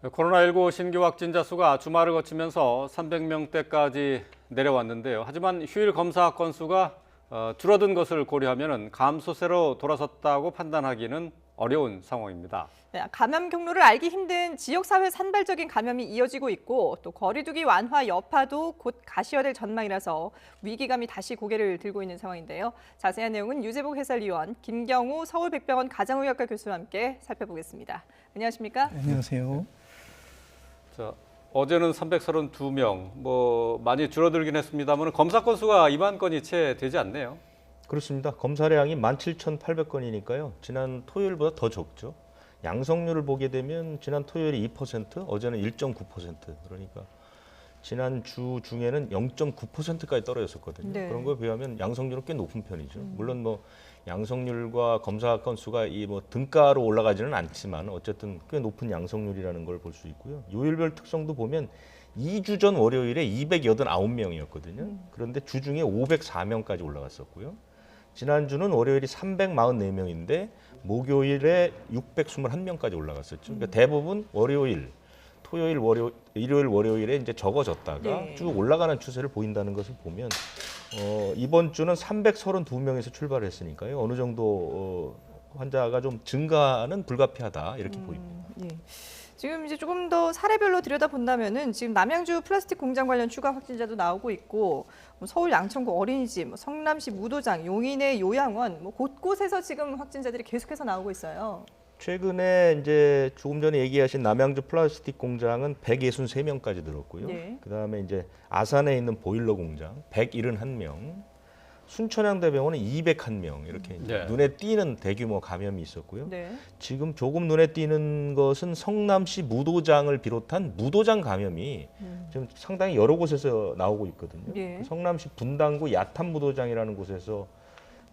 코로나19 신규 확진자 수가 주말을 거치면서 300명대까지 내려왔는데요. 하지만 휴일 검사 건수가 줄어든 것을 고려하면 감소세로 돌아섰다고 판단하기는 어려운 상황입니다. 네, 감염 경로를 알기 힘든 지역사회 산발적인 감염이 이어지고 있고 또 거리두기 완화 여파도 곧 가시화될 전망이라서 위기감이 다시 고개를 들고 있는 상황인데요. 자세한 내용은 유재복 해설위원, 김경우 서울백병원 가정의학과 교수와 함께 살펴보겠습니다. 안녕하십니까? 안녕하세요. 자, 어제는 332명, 많이 줄어들긴 했습니다만 검사 건수가 2만 건이 채 되지 않네요. 그렇습니다. 검사량이 17,800건이니까요. 지난 토요일보다 더 적죠. 양성률을 보게 되면 지난 토요일이 2%, 어제는 1.9%. 그러니까 지난 주 중에는 0.9%까지 떨어졌었거든요. 네. 그런 거에 비하면 양성률은 꽤 높은 편이죠. 물론 양성률과 검사 건수가 등가로 올라가지는 않지만 어쨌든 꽤 높은 양성률이라는 걸 볼 수 있고요. 요일별 특성도 보면 2주 전 월요일에 289명이었거든요. 그런데 주중에 504명까지 올라갔었고요. 지난주는 월요일이 344명인데 목요일에 621명까지 올라갔었죠. 그러니까 대부분 월요일, 토요일, 일요일, 월요일에 이제 적어졌다가 네. 쭉 올라가는 추세를 보인다는 것을 보면 이번 주는 332명에서 출발했으니까요. 어느 정도 환자가 좀 증가는 불가피하다 이렇게 보입니다. 예. 지금 이제 조금 더 사례별로 들여다본다면은 지금 남양주 플라스틱 공장 관련 추가 확진자도 나오고 있고 서울 양천구 어린이집, 성남시 무도장, 용인의 요양원 곳곳에서 지금 확진자들이 계속해서 나오고 있어요. 최근에 이제 조금 전에 얘기하신 남양주 플라스틱 공장은 163명까지 늘었고요. 네. 그다음에 이제 아산에 있는 보일러 공장 171명, 순천향대병원은 201명 이렇게 이제 네. 눈에 띄는 대규모 감염이 있었고요. 네. 지금 조금 눈에 띄는 것은 성남시 무도장을 비롯한 무도장 감염이 지금 상당히 여러 곳에서 나오고 있거든요. 예. 성남시 분당구 야탄 무도장이라는 곳에서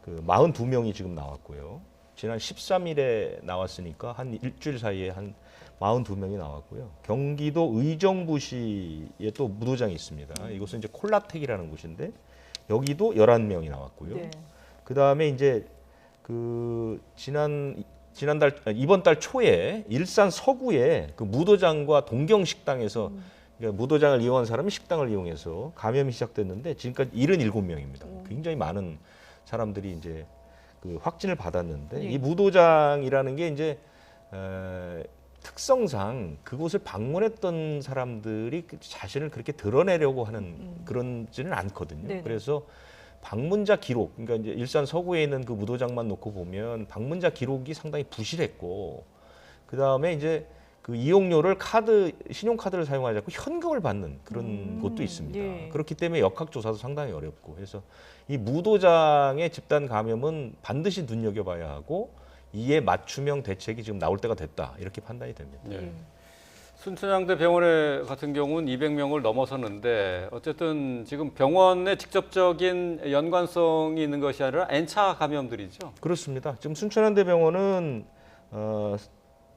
그 42명이 지금 나왔고요. 지난 13일에 나왔으니까 한 일주일 사이에 한 42명이 나왔고요. 경기도 의정부시에 또 무도장이 있습니다. 이곳은 이제 콜라텍이라는 곳인데 여기도 11명이 나왔고요. 네. 그다음에 이제 이번 달 초에 일산 서구에 그 무도장과 동경 식당에서 그러니까 무도장을 이용한 사람이 식당을 이용해서 감염이 시작됐는데 지금까지 77명입니다. 굉장히 많은 사람들이 이제 그 확진을 받았는데 네. 이 무도장이라는 게 이제 특성상 그곳을 방문했던 사람들이 자신을 그렇게 드러내려고 하는 그런지는 않거든요. 네네. 그래서 방문자 기록, 그러니까 이제 일산 서구에 있는 그 무도장만 놓고 보면 방문자 기록이 상당히 부실했고, 그 다음에 이제 그 이용료를 신용카드를 사용하지 않고 현금을 받는 그런 곳도 있습니다. 예. 그렇기 때문에 역학조사도 상당히 어렵고, 그래서 이 무도장의 집단 감염은 반드시 눈여겨봐야 하고 이에 맞춤형 대책이 지금 나올 때가 됐다 이렇게 판단이 됩니다. 네. 순천향대 병원에 같은 경우는 200명을 넘어섰는데 어쨌든 지금 병원에 직접적인 연관성이 있는 것이 아니라 N차 감염들이죠. 그렇습니다. 지금 순천향대병원은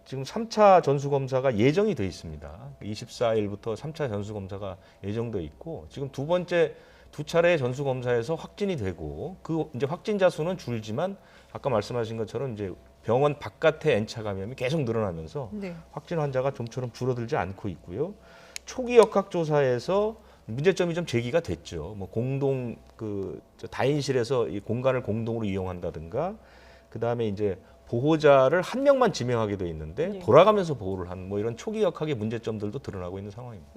지금 3차 전수검사가 예정이 돼 있습니다. 24일부터 3차 전수검사가 예정돼 있고 지금 두 차례 전수검사에서 확진이 되고 그 이제 확진자 수는 줄지만 아까 말씀하신 것처럼 이제 병원 바깥의 N차 감염이 계속 늘어나면서 네. 확진 환자가 좀처럼 줄어들지 않고 있고요. 초기 역학조사에서 문제점이 좀 제기가 됐죠. 공동 다인실에서 이 공간을 공동으로 이용한다든가, 그 다음에 이제 보호자를 한 명만 지명하게 돼 있는데 네. 돌아가면서 보호를 한 이런 초기 역학의 문제점들도 드러나고 있는 상황입니다.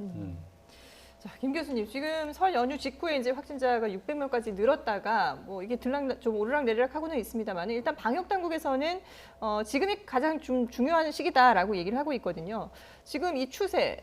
자, 김 교수님, 지금 설 연휴 직후에 이제 확진자가 600명까지 늘었다가 이게 좀 오르락내리락 하고는 있습니다만 일단 방역 당국에서는 지금이 가장 중요한 시기다라고 얘기를 하고 있거든요. 지금 이 추세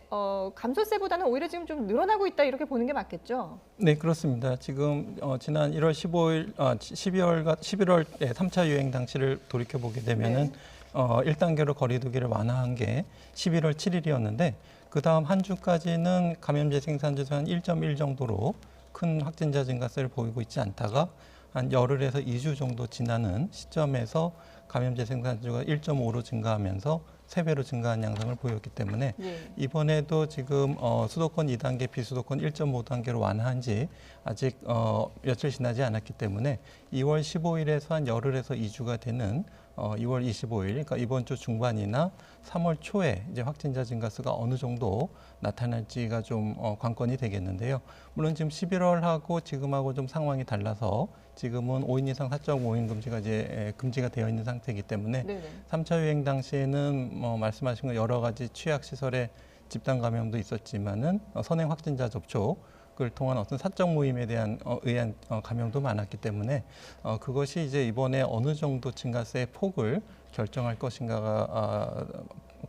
감소세보다는 오히려 지금 좀 늘어나고 있다 이렇게 보는 게 맞겠죠? 네, 그렇습니다. 지금 지난 1월 15일, 11월에 3차 유행 당시를 돌이켜 보게 되면은 1단계로 거리두기를 완화한 게 11월 7일이었는데 그 다음 한 주까지는 감염제 생산주에서 한 1.1 정도로 큰 확진자 증가세를 보이고 있지 않다가 한 열흘에서 2주 정도 지나는 시점에서 감염제 생산주가 1.5로 증가하면서 3배로 증가한 양상을 보였기 때문에 이번에도 지금 수도권 2단계, 비수도권 1.5단계로 완화한 지 아직 며칠 지나지 않았기 때문에 2월 15일에서 한 열흘에서 2주가 되는 2월 25일, 그러니까 이번 주 중반이나 3월 초에 이제 확진자 증가수가 어느 정도 나타날지가 좀 관건이 되겠는데요. 물론 지금 11월하고 지금하고 좀 상황이 달라서 지금은 5인 이상 사적 모임 금지가 이제 금지가 되어 있는 상태이기 때문에 네네. 3차 유행 당시에는 말씀하신 것 여러 가지 취약 시설의 집단 감염도 있었지만은 선행 확진자 접촉을 통한 어떤 사적 모임에 대한 의한 감염도 많았기 때문에 그것이 이제 이번에 어느 정도 증가세의 폭을 결정할 것인가가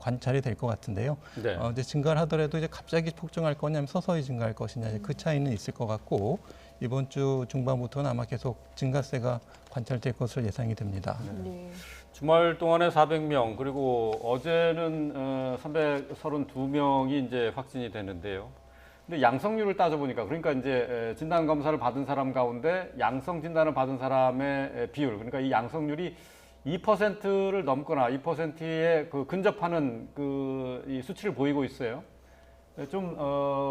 관찰이 될 것 같은데요. 네. 이제 증가를 하더라도 이제 갑자기 폭증할 거냐면 서서히 증가할 것이냐 이제 그 차이는 있을 것 같고 이번 주 중반부터는 아마 계속 증가세가 관찰될 것으로 예상이 됩니다. 네. 주말 동안에 400명 그리고 어제는 332명이 이제 확진이 되는데요. 근데 양성률을 따져보니까 그러니까 이제 진단 검사를 받은 사람 가운데 양성 진단을 받은 사람의 비율 그러니까 이 양성률이 2%를 넘거나 2%에 그 근접하는 이 수치를 보이고 있어요. 좀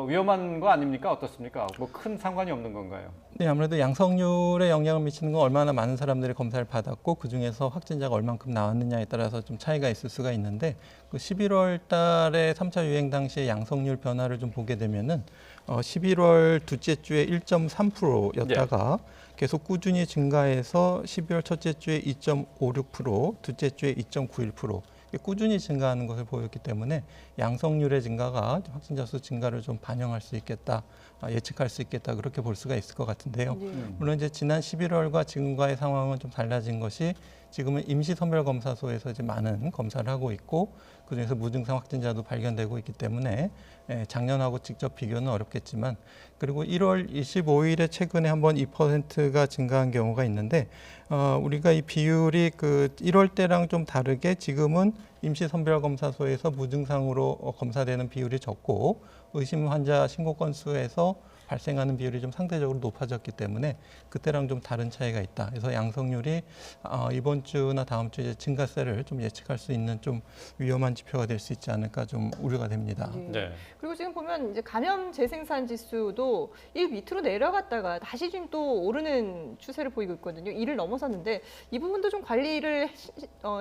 위험한 거 아닙니까? 어떻습니까? 뭐 큰 상관이 없는 건가요? 네, 아무래도 양성률에 영향을 미치는 건 얼마나 많은 사람들이 검사를 받았고 그 중에서 확진자가 얼만큼 나왔느냐에 따라서 좀 차이가 있을 수가 있는데 그 11월 달에 3차 유행 당시의 양성률 변화를 좀 보게 되면은 11월 둘째 주에 1.3%였다가 계속 꾸준히 증가해서 12월 첫째 주에 2.56%, 둘째 주에 2.91%. 꾸준히 증가하는 것을 보였기 때문에 양성률의 증가가 확진자 수 증가를 좀 반영할 수 있겠다, 예측할 수 있겠다 그렇게 볼 수가 있을 것 같은데요. 네. 물론 이제 지난 11월과 지금과의 상황은 좀 달라진 것이 지금은 임시선별검사소에서 이제 많은 검사를 하고 있고 그중에서 무증상 확진자도 발견되고 있기 때문에 작년하고 직접 비교는 어렵겠지만 그리고 1월 25일에 최근에 한번 2%가 증가한 경우가 있는데 우리가 이 비율이 그 1월 때랑 좀 다르게 지금은 임시선별검사소에서 무증상으로 검사되는 비율이 적고 의심 환자 신고 건수에서 발생하는 비율이 좀 상대적으로 높아졌기 때문에 그때랑 좀 다른 차이가 있다. 그래서 양성률이 이번 주나 다음 주에 증가세를 좀 예측할 수 있는 좀 위험한 지표가 될 수 있지 않을까 좀 우려가 됩니다. 네. 네. 그리고 지금 보면 이제 감염 재생산 지수도 1 밑으로 내려갔다가 다시 지금 또 오르는 추세를 보이고 있거든요. 1을 넘어섰는데 이 부분도 좀 관리를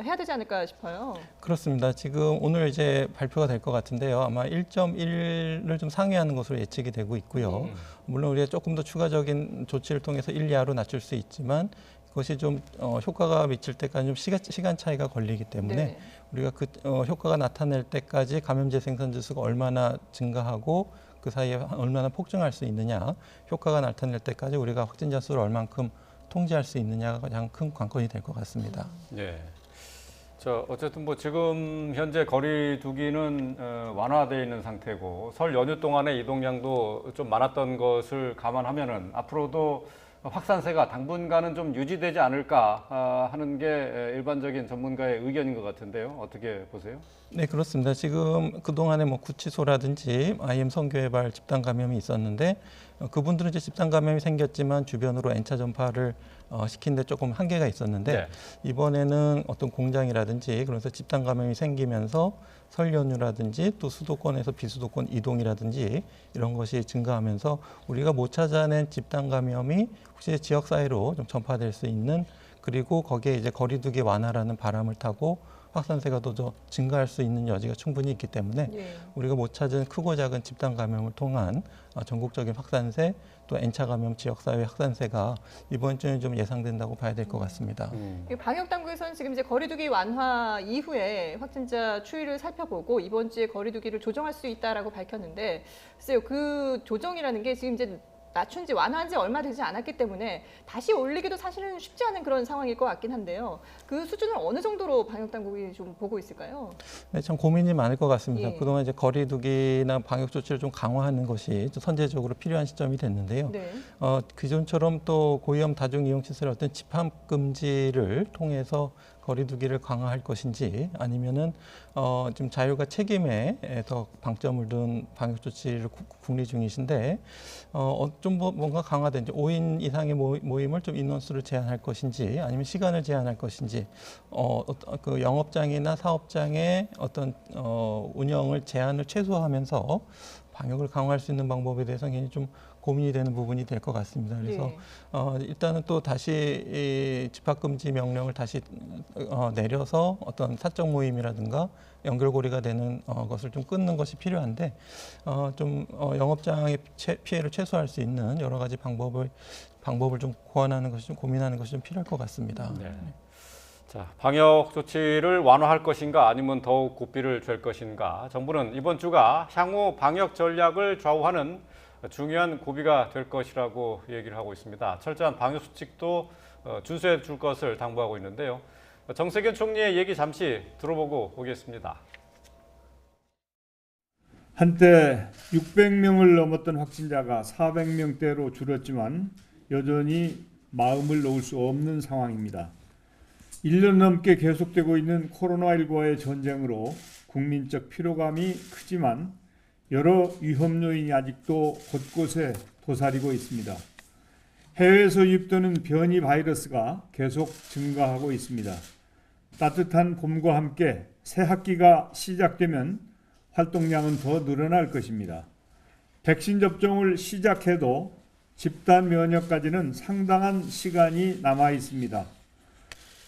해야 되지 않을까 싶어요. 그렇습니다. 지금 오늘 이제 발표가 될 것 같은데요. 아마 1.1을 좀 상회하는 것으로 예측이 되고 있고요. 물론 우리가 조금 더 추가적인 조치를 통해서 1, 2하로 낮출 수 있지만 그것이 좀 효과가 미칠 때까지 좀 시간 차이가 걸리기 때문에 네. 우리가 그 효과가 나타낼 때까지 감염 재생산 지수가 얼마나 증가하고 그 사이에 얼마나 폭증할 수 있느냐, 효과가 나타낼 때까지 우리가 확진자 수를 얼만큼 통제할 수 있느냐가 가장 큰 관건이 될 것 같습니다. 네. 어쨌든 뭐 지금 현재 거리두기는 완화되어 있는 상태고 설 연휴 동안에 이동량도 좀 많았던 것을 감안하면은 앞으로도 확산세가 당분간은 좀 유지되지 않을까 하는 게 일반적인 전문가의 의견인 것 같은데요. 어떻게 보세요? 네, 그렇습니다. 지금 그동안에 뭐 구치소라든지 IM 선교회발 집단 감염이 있었는데 그분들은 이제 집단 감염이 생겼지만 주변으로 N차 전파를 시키는데 조금 한계가 있었는데 네. 이번에는 어떤 공장이라든지 그래서 집단 감염이 생기면서 설 연휴라든지 또 수도권에서 비수도권 이동이라든지 이런 것이 증가하면서 우리가 못 찾아낸 집단 감염이 혹시 지역 사회로 좀 전파될 수 있는 그리고 거기에 이제 거리두기 완화라는 바람을 타고 확산세가 더 증가할 수 있는 여지가 충분히 있기 때문에 예. 우리가 못 찾은 크고 작은 집단 감염을 통한 전국적인 확산세 또 N차 감염 지역사회 확산세가 이번 주에 좀 예상된다고 봐야 될 것 같습니다. 방역 당국에서는 지금 이제 거리두기 완화 이후에 확진자 추이를 살펴보고 이번 주에 거리두기를 조정할 수 있다라고 밝혔는데 글쎄요, 그 조정이라는 게 지금 이제 낮춘 지 완화한 지 얼마 되지 않았기 때문에 다시 올리기도 사실은 쉽지 않은 그런 상황일 것 같긴 한데요. 그 수준을 어느 정도로 방역 당국이 좀 보고 있을까요? 네, 참 고민이 많을 것 같습니다. 예. 그동안 이제 거리두기나 방역 조치를 좀 강화하는 것이 좀 선제적으로 필요한 시점이 됐는데요. 네. 기존처럼 또 고위험 다중이용시설의 어떤 집합 금지를 통해서 거리두기를 강화할 것인지 아니면은 지금 자율과 책임에 더 방점을 둔 방역 조치를 국리 중이신데 좀 뭔가 강화된 5인 이상의 모임을 좀 인원수를 제한할 것인지 아니면 시간을 제한할 것인지 그 영업장이나 사업장의 어떤 운영을 제한을 최소화하면서 방역을 강화할 수 있는 방법에 대해서 굉장히 좀 고민이 되는 부분이 될 것 같습니다. 그래서 일단은 또 다시 이 집합금지 명령을 다시 내려서 어떤 사적 모임이라든가 연결고리가 되는 것을 좀 끊는 것이 필요한데 영업장의 피해를 최소화할 수 있는 여러 가지 방법을 좀 고안하는 것이 좀 고민하는 것이 좀 필요할 것 같습니다. 네. 자, 방역 조치를 완화할 것인가 아니면 더욱 고삐를 잴 것인가. 정부는 이번 주가 향후 방역 전략을 좌우하는 중요한 고비가 될 것이라고 얘기를 하고 있습니다. 철저한 방역 수칙도 준수해 줄 것을 당부하고 있는데요. 정세균 총리의 얘기 잠시 들어보고 오겠습니다. 한때 600명을 넘었던 확진자가 400명대로 줄었지만 여전히 마음을 놓을 수 없는 상황입니다. 1년 넘게 계속되고 있는 코로나19와의 전쟁으로 국민적 피로감이 크지만 여러 위험 요인이 아직도 곳곳에 도사리고 있습니다. 해외에서 유입되는 변이 바이러스가 계속 증가하고 있습니다. 따뜻한 봄과 함께 새 학기가 시작되면 활동량은 더 늘어날 것입니다. 백신 접종을 시작해도 집단 면역까지는 상당한 시간이 남아 있습니다.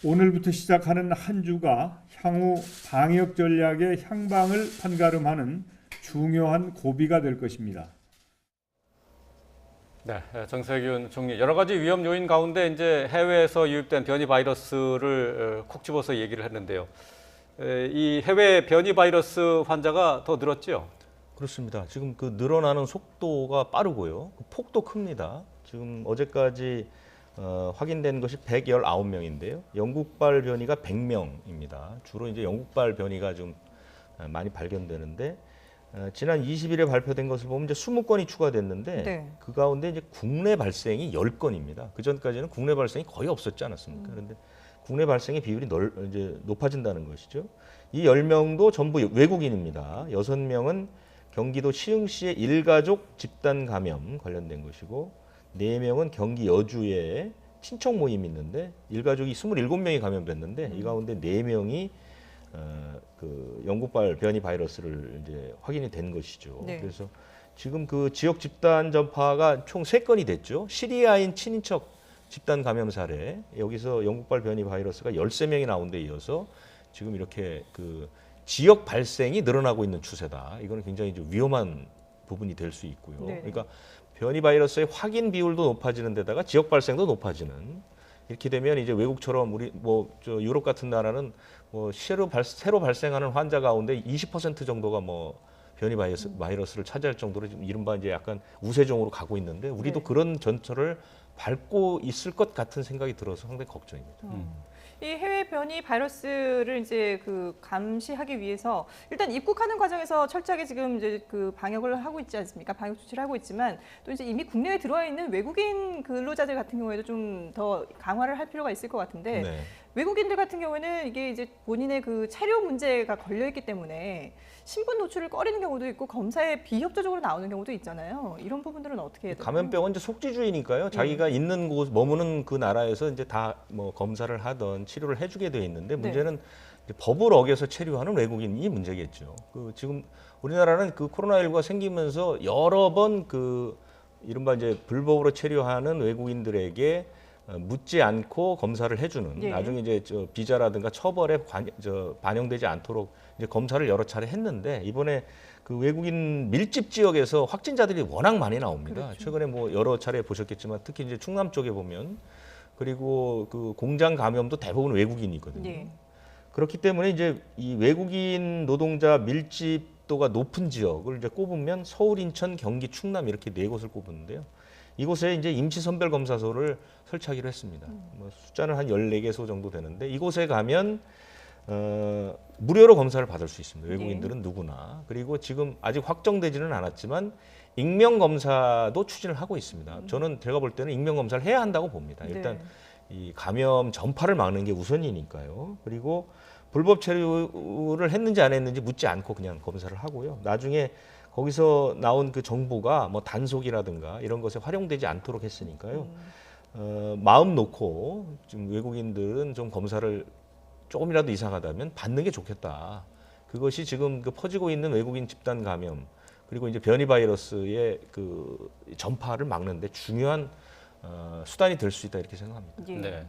오늘부터 시작하는 한 주가 향후 방역 전략의 향방을 판가름하는 중요한 고비가 될 것입니다. 네, 정세균 총리 여러 가지 위험 요인 가운데 이제 해외에서 유입된 변이 바이러스를 콕 집어서 얘기를 했는데요. 이 해외 변이 바이러스 환자가 더 늘었죠? 그렇습니다. 지금 그 늘어나는 속도가 빠르고요. 폭도 큽니다. 지금 어제까지 확인된 것이 119명인데요. 영국발 변이가 100명입니다. 주로 이제 영국발 변이가 좀 많이 발견되는데 지난 20일에 발표된 것을 보면 이제 20건이 추가됐는데 네. 그 가운데 이제 국내 발생이 10건입니다. 그 전까지는 국내 발생이 거의 없었지 않았습니까? 그런데 국내 발생의 비율이 이제 높아진다는 것이죠. 이 10명도 전부 외국인입니다. 6명은 경기도 시흥시의 일가족 집단 감염 관련된 것이고 4명은 경기 여주에 친척 모임이 있는데 일가족이 27명이 감염됐는데 이 가운데 4명이 그 영국발 변이 바이러스를 이제 확인이 된 것이죠. 네. 그래서 지금 그 지역 집단 전파가 총 3건이 됐죠. 시리아인 친인척 집단 감염 사례, 여기서 영국발 변이 바이러스가 13명이 나온 데 이어서 지금 이렇게 그 지역 발생이 늘어나고 있는 추세다. 이거는 굉장히 좀 위험한 부분이 될 수 있고요. 네. 그러니까 변이 바이러스의 확인 비율도 높아지는 데다가 지역 발생도 높아지는, 이렇게 되면 이제 외국처럼 우리 저 유럽 같은 나라는 새로 발생하는 환자 가운데 20% 정도가 변이 바이러스를 차지할 정도로 지금 이른바 이제 약간 우세종으로 가고 있는데 우리도 네. 그런 전철을 밟고 있을 것 같은 생각이 들어서 상당히 걱정입니다. 이 해외 변이 바이러스를 이제 감시하기 위해서 일단 입국하는 과정에서 철저하게 지금 이제 방역을 하고 있지 않습니까? 방역 조치를 하고 있지만 또 이제 이미 국내에 들어와 있는 외국인 근로자들 같은 경우에도 좀 더 강화를 할 필요가 있을 것 같은데 네. 외국인들 같은 경우에는 이게 이제 본인의 체류 문제가 걸려 있기 때문에 신분 노출을 꺼리는 경우도 있고 검사에 비협조적으로 나오는 경우도 있잖아요. 이런 부분들은 어떻게 해야 되나요? 감염병은 이제 속지주의니까요. 자기가 있는 곳, 머무는 그 나라에서 이제 다 검사를 하던 치료를 해주게 돼 있는데 문제는 이제 법을 어겨서 체류하는 외국인이 문제겠죠. 지금 우리나라는 코로나19가 생기면서 여러 번 이른바 이제 불법으로 체류하는 외국인들에게 묻지 않고 검사를 해주는, 예. 나중에 이제 비자라든가 처벌에 반영되지 않도록 이제 검사를 여러 차례 했는데 이번에 외국인 밀집 지역에서 확진자들이 워낙 많이 나옵니다. 그렇죠. 최근에 여러 차례 보셨겠지만 특히 이제 충남 쪽에 보면, 그리고 공장 감염도 대부분 외국인이거든요. 예. 그렇기 때문에 이제 이 외국인 노동자 밀집도가 높은 지역을 이제 꼽으면 서울, 인천, 경기, 충남 이렇게 4곳을 꼽았는데요. 이곳에 이제 임시선별검사소를 설치하기로 했습니다. 숫자는 한 14개소 정도 되는데 이곳에 가면 무료로 검사를 받을 수 있습니다. 외국인들은 누구나. 그리고 지금 아직 확정되지는 않았지만 익명검사도 추진을 하고 있습니다. 저는 제가 볼 때는 익명검사를 해야 한다고 봅니다. 일단 이 감염 전파를 막는 게 우선이니까요. 그리고 불법 체류를 했는지 안 했는지 묻지 않고 그냥 검사를 하고요. 나중에 거기서 나온 정보가 단속이라든가 이런 것에 활용되지 않도록 했으니까요. 마음 놓고 지금 외국인들은 좀 검사를 조금이라도 이상하다면 받는 게 좋겠다. 그것이 지금 퍼지고 있는 외국인 집단 감염, 그리고 이제 변이 바이러스의 그 전파를 막는데 중요한 수단이 될 수 있다 이렇게 생각합니다. 예. 네.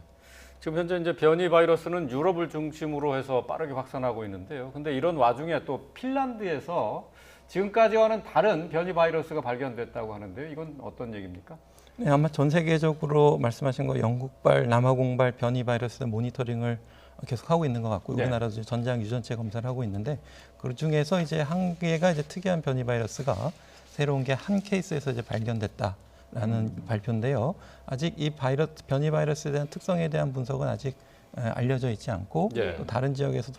지금 현재 이제 변이 바이러스는 유럽을 중심으로 해서 빠르게 확산하고 있는데요. 근데 이런 와중에 또 핀란드에서 지금까지와는 다른 변이 바이러스가 발견됐다고 하는데요. 이건 어떤 얘기입니까? 네, 아마 전 세계적으로 말씀하신 거 영국발, 남아공발 변이 바이러스 모니터링을 계속 하고 있는 것 같고 네. 우리나라도 이제 전장 유전체 검사를 하고 있는데 그 중에서 이제 한 개가 이제 특이한 변이 바이러스가 새로운 게 한 케이스에서 이제 발견됐다라는 발표인데요. 아직 이 변이 바이러스에 대한 특성에 대한 분석은 아직 알려져 있지 않고 예. 또 다른 지역에서도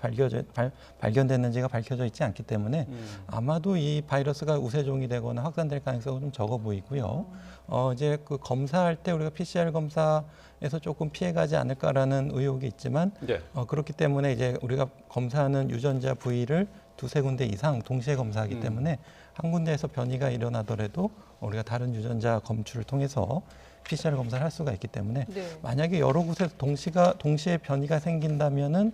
발견됐는지가 밝혀져 있지 않기 때문에 아마도 이 바이러스가 우세종이 되거나 확산될 가능성은 좀 적어 보이고요. 이제 그 검사할 때 우리가 PCR 검사에서 조금 피해가지 않을까라는 의혹이 있지만 네. 그렇기 때문에 이제 우리가 검사하는 유전자 부위를 두세 군데 이상 동시에 검사하기 때문에 한 군데에서 변이가 일어나더라도 우리가 다른 유전자 검출을 통해서 PCR 검사를 할 수가 있기 때문에 네. 만약에 여러 곳에서 동시에 변이가 생긴다면은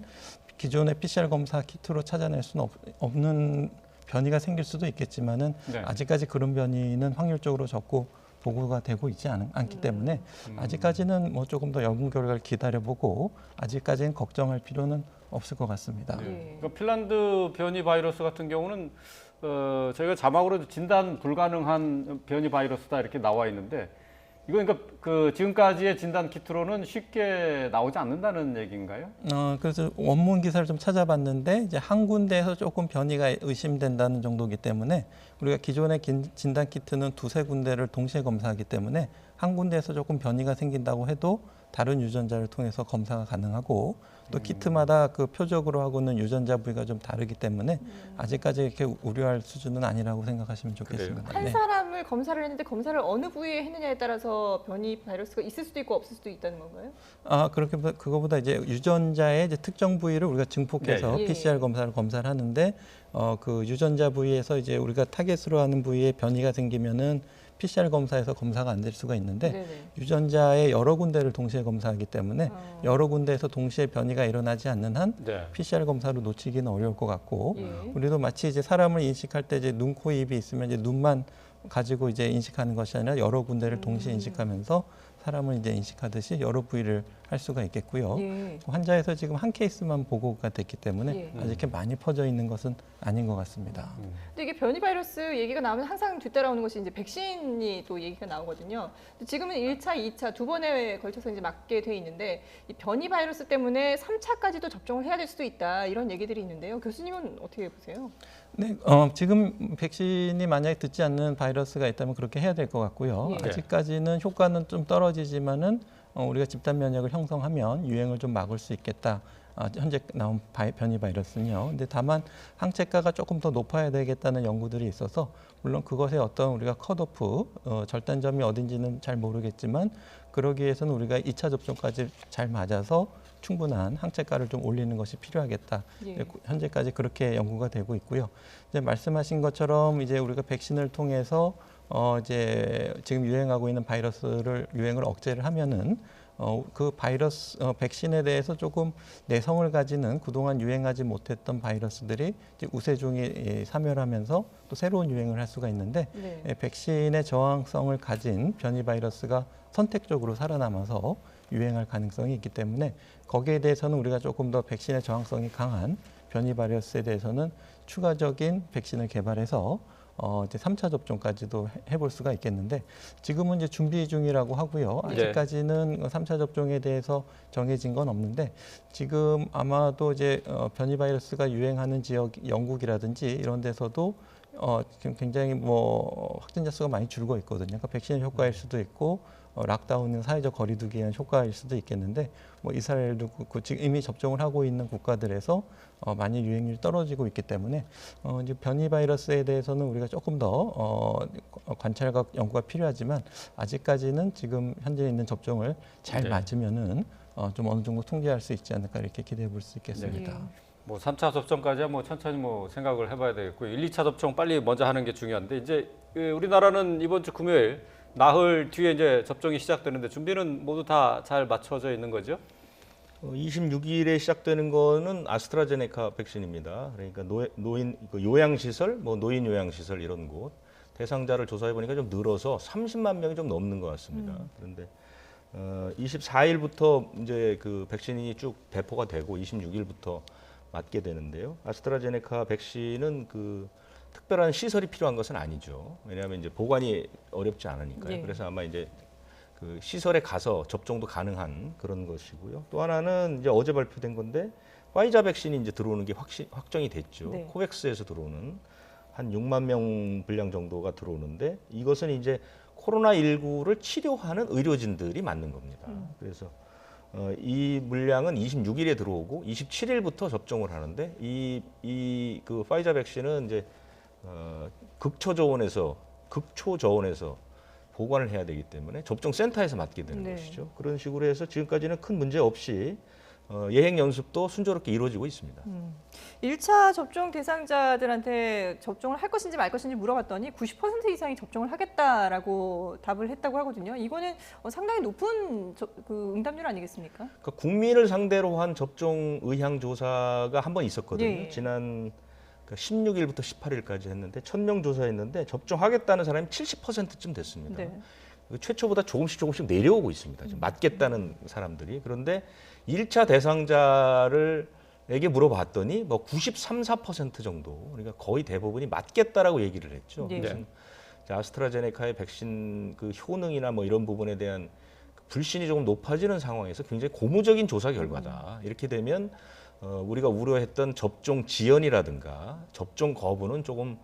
기존의 PCR 검사 키트로 찾아낼 수는 없는 변이가 생길 수도 있겠지만은 네. 아직까지 그런 변이는 확률적으로 적고 보고가 되고 있지 않기 때문에 아직까지는 뭐 조금 더 연구 결과를 기다려보고 아직까지는 걱정할 필요는 없을 것 같습니다. 예. 그러니까 핀란드 변이 바이러스 같은 경우는 저희가 자막으로 진단 불가능한 변이 바이러스다 이렇게 나와 있는데 이거 그러니까 그 지금까지의 진단 키트로는 쉽게 나오지 않는다는 얘기인가요? 그래서 원문 기사를 좀 찾아봤는데 이제 한 군데에서 조금 변이가 의심된다는 정도이기 때문에 우리가 기존의 진단 키트는 두세 군데를 동시에 검사하기 때문에 한 군데에서 조금 변이가 생긴다고 해도 다른 유전자를 통해서 검사가 가능하고 또 키트마다 그 표적으로 하고 있는 유전자 부위가 좀 다르기 때문에 아직까지 이렇게 우려할 수준은 아니라고 생각하시면 좋겠습니다. 한 네. 사람을 검사를 했는데 검사를 어느 부위에 했느냐에 따라서 변이 바이러스가 있을 수도 있고 없을 수도 있다는 건가요? 그거보다 이제 유전자의 이제 특정 부위를 우리가 증폭해서 네. 예. PCR 검사를 하는데 그 유전자 부위에서 이제 우리가 타겟으로 하는 부위에 변이가 생기면은 PCR 검사에서 검사가 안 될 수가 있는데 네네. 유전자의 여러 군데를 동시에 검사하기 때문에 여러 군데에서 동시에 변이가 일어나지 않는 한 네. PCR 검사로 놓치기는 어려울 것 같고 예. 우리도 마치 이제 사람을 인식할 때 이제 눈, 코, 입이 있으면 이제 눈만 가지고 이제 인식하는 것이 아니라 여러 군데를 동시에 인식하면서 사람을 이제 인식하듯이 여러 부위를 할 수가 있겠고요. 예. 환자에서 지금 한 케이스만 보고가 됐기 때문에 예. 아직 이렇게 많이 퍼져 있는 것은 아닌 것 같습니다. 근데 이게 변이 바이러스 얘기가 나오면 항상 뒤따라오는 것이 이제 백신이 또 얘기가 나오거든요. 근데 지금은 1차, 2차 두 번에 걸쳐서 이제 맞게 돼 있는데 이 변이 바이러스 때문에 3차까지도 접종을 해야 될 수도 있다 이런 얘기들이 있는데요. 교수님은 어떻게 보세요? 네, 지금 백신이 만약에 듣지 않는 바이러스가 있다면 그렇게 해야 될 것 같고요. 예. 아직까지는 효과는 좀 떨어지지만은 우리가 집단 면역을 형성하면 유행을 좀 막을 수 있겠다. 현재 나온 변이 바이러스는요. 근데 다만 항체가가 조금 더 높아야 되겠다는 연구들이 있어서 물론 그것의 어떤 우리가 컷오프 절단점이 어딘지는 잘 모르겠지만 그러기 위해서는 우리가 2차 접종까지 잘 맞아서 충분한 항체가를 좀 올리는 것이 필요하겠다. 예. 현재까지 그렇게 연구가 되고 있고요. 이제 말씀하신 것처럼 이제 우리가 백신을 통해서 이제 지금 유행하고 있는 바이러스를 유행을 억제를 하면은 그 바이러스 백신에 대해서 조금 내성을 가지는 그동안 유행하지 못했던 바이러스들이 이제 우세종이 사멸하면서 또 새로운 유행을 할 수가 있는데 네. 백신의 저항성을 가진 변이 바이러스가 선택적으로 살아남아서 유행할 가능성이 있기 때문에 거기에 대해서는 우리가 조금 더 백신의 저항성이 강한 변이 바이러스에 대해서는 추가적인 백신을 개발해서 이제 3차 접종까지도 해볼 수가 있겠는데 지금은 이제 준비 중이라고 하고요. 아직까지는 3차 접종에 대해서 정해진 건 없는데 지금 아마도 이제 변이 바이러스가 유행하는 지역 영국이라든지 이런 데서도 지금 굉장히 뭐 확진자 수가 많이 줄고 있거든요. 그러니까 백신의 효과일 수도 있고 락다운은 사회적 거리두기에 의한 효과일 수도 있겠는데 뭐 이스라엘도 지금 이미 접종을 하고 있는 국가들에서 많이 유행률이 떨어지고 있기 때문에 이제 변이 바이러스에 대해서는 우리가 조금 더 관찰과 연구가 필요하지만 아직까지는 지금 현재 있는 접종을 잘 네. 맞으면은 좀 어느 정도 통제할 수 있지 않을까 이렇게 기대해 볼 수 있겠습니다. 예. 뭐 3차 접종까지야 뭐 천천히 뭐 생각을 해봐야 되겠고요. 1, 2차 접종 빨리 먼저 하는 게 중요한데 이제 우리나라는 이번 주 금요일 나흘 뒤에 이제 접종이 시작되는데 준비는 모두 다 잘 맞춰져 있는 거죠? 26일에 시작되는 거는 아스트라제네카 백신입니다. 그러니까 노인 요양시설, 뭐 노인 요양시설 이런 곳 대상자를 조사해 보니까 좀 늘어서 30만 명이 좀 넘는 것 같습니다. 그런데 24일부터 이제 그 백신이 쭉 배포가 되고 26일부터 맞게 되는데요. 아스트라제네카 백신은 그 특별한 시설이 필요한 것은 아니죠. 왜냐하면 이제 보관이 어렵지 않으니까요. 네. 그래서 아마 이제 그 시설에 가서 접종도 가능한 그런 것이고요. 또 하나는 이제 어제 발표된 건데 화이자 백신이 이제 들어오는 게 확정이 됐죠. 네. 코백스에서 들어오는 한 6만 명 분량 정도가 들어오는데 이것은 이제 코로나19를 치료하는 의료진들이 맞는 겁니다. 그래서 이 물량은 26일에 들어오고 27일부터 접종을 하는데 이 그 화이자 백신은 이제 극초저온에서 보관을 해야 되기 때문에 접종 센터에서 맞게 되는 네. 것이죠. 그런 식으로 해서 지금까지는 큰 문제 없이 예행 연습도 순조롭게 이루어지고 있습니다. 1차 접종 대상자들한테 접종을 할 것인지 말 것인지 물어봤더니 90% 이상이 접종을 하겠다라고 답을 했다고 하거든요. 이거는 상당히 높은 그 응답률 아니겠습니까? 그러니까 국민을 상대로 한 접종 의향 조사가 한 번 있었거든요. 예. 지난 16일부터 18일까지 했는데 1,000명 조사했는데 접종하겠다는 사람이 70%쯤 됐습니다. 네. 최초보다 조금씩 내려오고 있습니다. 지금 맞겠다는 사람들이. 그런데 1차 대상자를에게 물어봤더니 뭐 93, 4% 정도, 그러니까 거의 대부분이 맞겠다라고 얘기를 했죠. 네. 그래서 아스트라제네카의 백신 그 효능이나 뭐 이런 부분에 대한 불신이 조금 높아지는 상황에서 굉장히 고무적인 조사 결과다. 이렇게 되면 우리가 우려했던 접종 지연이라든가 접종 거부는 조금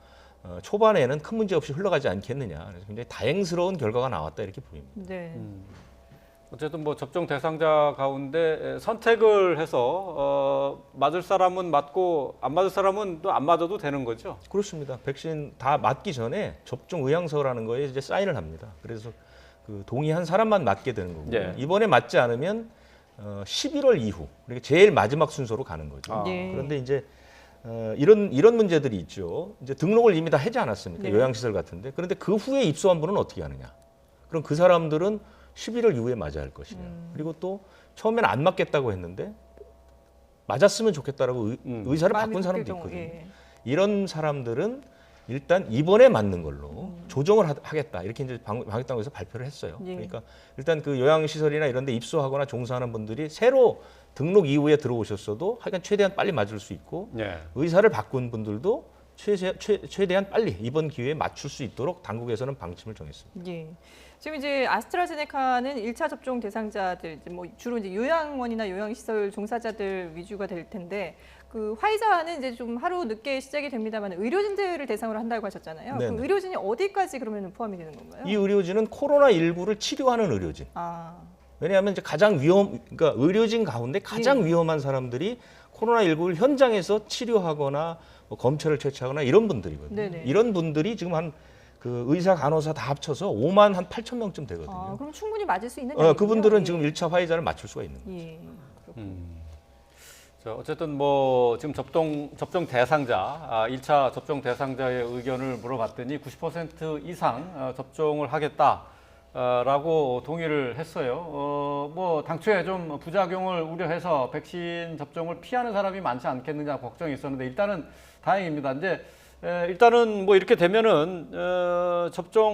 초반에는 큰 문제 없이 흘러가지 않겠느냐. 그래서 굉장히 다행스러운 결과가 나왔다 이렇게 보입니다. 네. 어쨌든 뭐 접종 대상자 가운데 선택을 해서 맞을 사람은 맞고 안 맞을 사람은 또 안 맞아도 되는 거죠. 그렇습니다. 백신 다 맞기 전에 접종 의향서라는 거에 이제 사인을 합니다. 그래서 그 동의한 사람만 맞게 되는 거고요. 예. 이번에 맞지 않으면 11월 이후, 그러니까 제일 마지막 순서로 가는 거죠. 아. 네. 그런데 이제 이런 문제들이 있죠. 이제 등록을 이미 다 하지 않았습니까? 네. 요양시설 같은데. 그런데 그 후에 입소한 분은 어떻게 하느냐? 그럼 그 사람들은 11월 이후에 맞아야 할 것이냐? 그리고 또 처음에는 안 맞겠다고 했는데 맞았으면 좋겠다라고 의사를 마음이 바꾼 사람도 바뀔 경우, 있거든요. 예. 이런 사람들은 일단 이번에 맞는 걸로 조정을 하겠다 이렇게 이제 방역당국에서 발표를 했어요. 예. 그러니까 일단 그 요양시설이나 이런 데 입소하거나 종사하는 분들이 새로 등록 이후에 들어오셨어도 하여간 최대한 빨리 맞을 수 있고 예. 의사를 바꾼 분들도 최대한 빨리 이번 기회에 맞출 수 있도록 당국에서는 방침을 정했습니다. 예. 지금 이제 아스트라제네카는 1차 접종 대상자들, 이제 뭐 주로 이제 요양원이나 요양시설 종사자들 위주가 될 텐데, 그 화이자는 이제 좀 하루 늦게 시작이 됩니다만 의료진들을 대상으로 한다고 하셨잖아요. 네네. 그 의료진이 어디까지 그러면 포함이 되는 건가요? 이 의료진은 코로나19를 치료하는 의료진. 아, 왜냐하면 이제 그러니까 의료진 가운데 가장 위험한 사람들이 코로나19를 현장에서 치료하거나 뭐 검체를 채취하거나 이런 분들이거든요. 네네. 이런 분들이 지금 한 그 의사 간호사 다 합쳐서 5만 한 8천 명쯤 되거든요. 아, 그럼 충분히 맞을 수 있는 양이군요. 그분들은 예. 지금 1차 화이자를 맞출 수가 있는 거죠. 예. 자, 어쨌든 뭐 지금 접종 대상자, 1차 접종 대상자의 의견을 물어봤더니 90% 이상 접종을 하겠다라고 동의를 했어요. 뭐 당초에 좀 부작용을 우려해서 백신 접종을 피하는 사람이 많지 않겠느냐 걱정이 있었는데 일단은 다행입니다. 이제 일단은 뭐 이렇게 되면은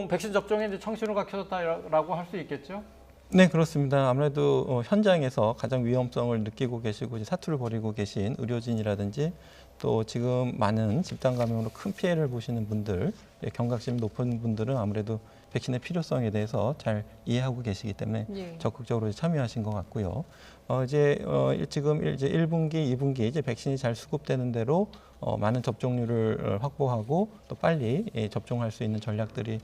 백신 접종에 이제 청신호가 켜졌다라고 할 수 있겠죠. 네, 그렇습니다. 아무래도 현장에서 가장 위험성을 느끼고 계시고 이제 사투를 벌이고 계신 의료진이라든지 또 지금 많은 집단 감염으로 큰 피해를 보시는 분들, 경각심이 높은 분들은 아무래도 백신의 필요성에 대해서 잘 이해하고 계시기 때문에 예. 적극적으로 참여하신 것 같고요. 지금 이제 1분기, 2분기 이제 백신이 잘 수급되는 대로 많은 접종률을 확보하고 또 빨리 접종할 수 있는 전략들이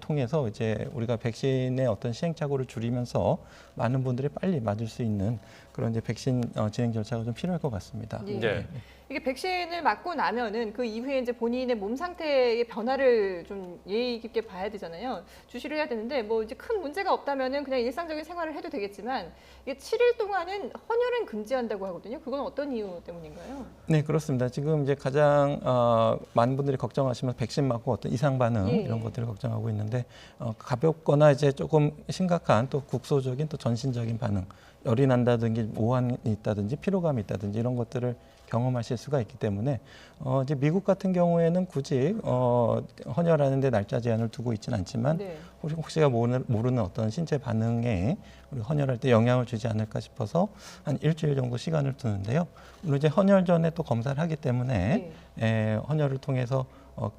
통해서 이제 우리가 백신의 어떤 시행착오를 줄이면서 많은 분들이 빨리 맞을 수 있는 그런 이제 백신 진행 절차가 좀 필요할 것 같습니다. 예. 네. 이게 백신을 맞고 나면은 그 이후에 이제 본인의 몸 상태의 변화를 검사를 좀 예의 깊게 봐야 되잖아요. 주시를 해야 되는데 뭐 이제 큰 문제가 없다면은 그냥 일상적인 생활을 해도 되겠지만 이게 7일 동안은 헌혈은 금지한다고 하거든요. 그건 어떤 이유 때문인가요? 네, 그렇습니다. 지금 이제 가장 많은 분들이 걱정하시면 백신 맞고 어떤 이상 반응 예. 이런 것들을 걱정하고 있는데 가볍거나 이제 조금 심각한 또 국소적인 또 전신적인 반응, 열이 난다든지 오한이 있다든지 피로감이 있다든지 이런 것들을 경험하실 수가 있기 때문에 이제 미국 같은 경우에는 굳이 헌혈하는데 날짜 제한을 두고 있지는 않지만 네. 혹시가 모르는 어떤 신체 반응에 우리 헌혈할 때 영향을 주지 않을까 싶어서 한 일주일 정도 시간을 두는데요. 물론 이제 헌혈 전에 또 검사를 하기 때문에 헌혈을 통해서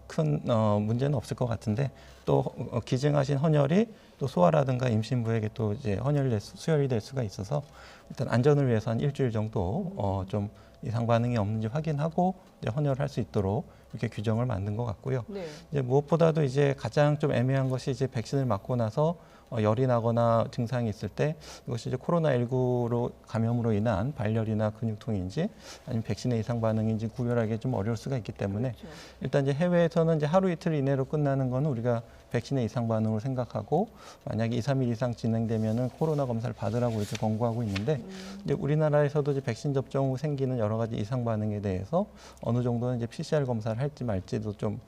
큰 문제는 없을 것 같은데 또 기증하신 헌혈이 또 소아라든가 임신부에게 또 이제 수혈이 될 수가 있어서 일단 안전을 위해서 한 일주일 정도 좀 이상 반응이 없는지 확인하고 이제 헌혈을 할 수 있도록 이렇게 규정을 만든 것 같고요. 네. 이제 무엇보다도 이제 가장 좀 애매한 것이 이제 백신을 맞고 나서 열이 나거나 증상이 있을 때 이것이 이제 코로나19로 감염으로 인한 발열이나 근육통인지 아니면 백신의 이상 반응인지 구별하기 좀 어려울 수가 있기 때문에 그렇죠. 일단 이제 해외에서는 이제 하루 이틀 이내로 끝나는 거는 우리가 백신의 이상 반응으로 생각하고 만약에 2, 3일 이상 진행되면은 코로나 검사를 받으라고 이렇게 권고하고 있는데 이제 우리나라에서도 이제 백신 접종 후 생기는 여러 가지 이상 반응에 대해서 어느 정도는 이제 PCR 검사를 할지 말지도 좀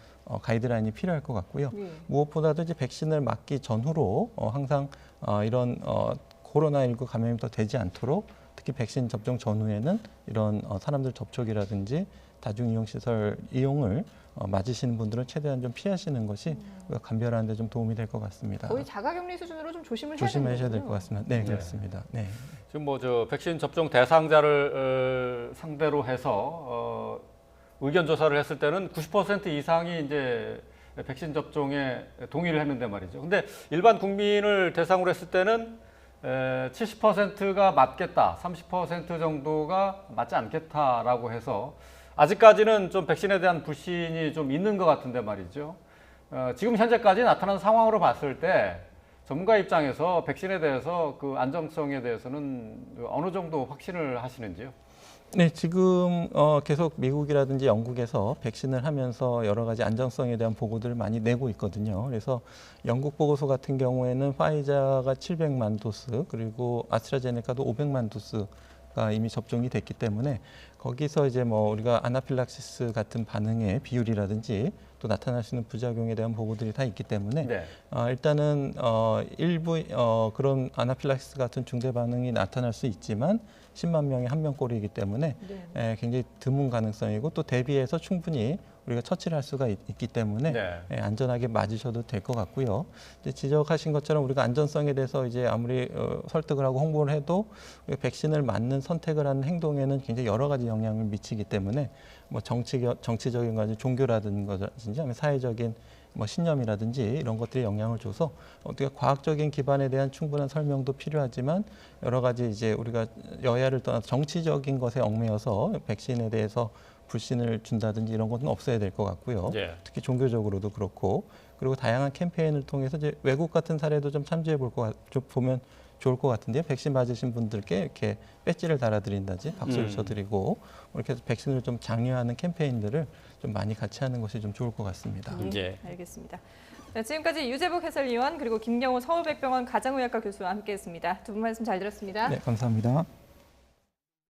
가이드라인이 필요할 것 같고요. 네. 무엇보다도 이제 백신을 맞기 전후로 항상 이런 코로나19 감염이 더 되지 않도록 특히 백신 접종 전후에는 이런 사람들 접촉이라든지 다중이용시설 이용을 맞으시는 분들은 최대한 좀 피하시는 것이 감별하는 데 좀 도움이 될 것 같습니다. 거의 자가격리 수준으로 좀 조심을 해야 조심하셔야 될 되는 것 같습니다. 네, 그렇습니다. 네. 지금 뭐 저 백신 접종 대상자를 상대로 해서 의견 조사를 했을 때는 90% 이상이 이제 백신 접종에 동의를 했는데 말이죠. 근데 일반 국민을 대상으로 했을 때는 70%가 맞겠다, 30% 정도가 맞지 않겠다라고 해서 아직까지는 좀 백신에 대한 불신이 좀 있는 것 같은데 말이죠. 지금 현재까지 나타난 상황으로 봤을 때 전문가 입장에서 백신에 대해서 그 안정성에 대해서는 어느 정도 확신을 하시는지요? 네, 지금 계속 미국이라든지 영국에서 백신을 하면서 여러 가지 안정성에 대한 보고들을 많이 내고 있거든요. 그래서 영국 보고서 같은 경우에는 파이자가 700만 도스 그리고 아스트라제네카도 500만 도스가 이미 접종이 됐기 때문에 거기서 이제 뭐 우리가 아나필락시스 같은 반응의 비율이라든지 또 나타날 수 있는 부작용에 대한 보고들이 다 있기 때문에 네. 일단은 일부 그런 아나필락시스 같은 중대 반응이 나타날 수 있지만 10만 명에 한 명꼴이기 때문에 네. 굉장히 드문 가능성이고 또 대비해서 충분히 우리가 처치를 할 수가 있기 때문에 네. 안전하게 맞으셔도 될 것 같고요. 이제 지적하신 것처럼 우리가 안전성에 대해서 이제 아무리 설득을 하고 홍보를 해도 우리가 백신을 맞는 선택을 하는 행동에는 굉장히 여러 가지 영향을 미치기 때문에 뭐 정치적인 거지 종교라든지 아니면 사회적인 뭐 신념이라든지 이런 것들이 영향을 줘서 어떻게 과학적인 기반에 대한 충분한 설명도 필요하지만 여러 가지 이제 우리가 여야를 떠나서 정치적인 것에 얽매여서 백신에 대해서 불신을 준다든지 이런 것은 없어야 될 것 같고요. 예. 특히 종교적으로도 그렇고 그리고 다양한 캠페인을 통해서 이제 외국 같은 사례도 좀 참조해 보면 좋을 것 같은데요. 백신 맞으신 분들께 이렇게 배지를 달아드린다든지 박수를 쳐드리고 이렇게 해서 백신을 좀 장려하는 캠페인들을 좀 많이 같이 하는 것이 좀 좋을 것 같습니다. 예. 알겠습니다. 자, 지금까지 유재복 해설위원 그리고 김경호 서울백병원 가정의학과 교수와 함께했습니다. 두 분 말씀 잘 들었습니다. 네, 감사합니다.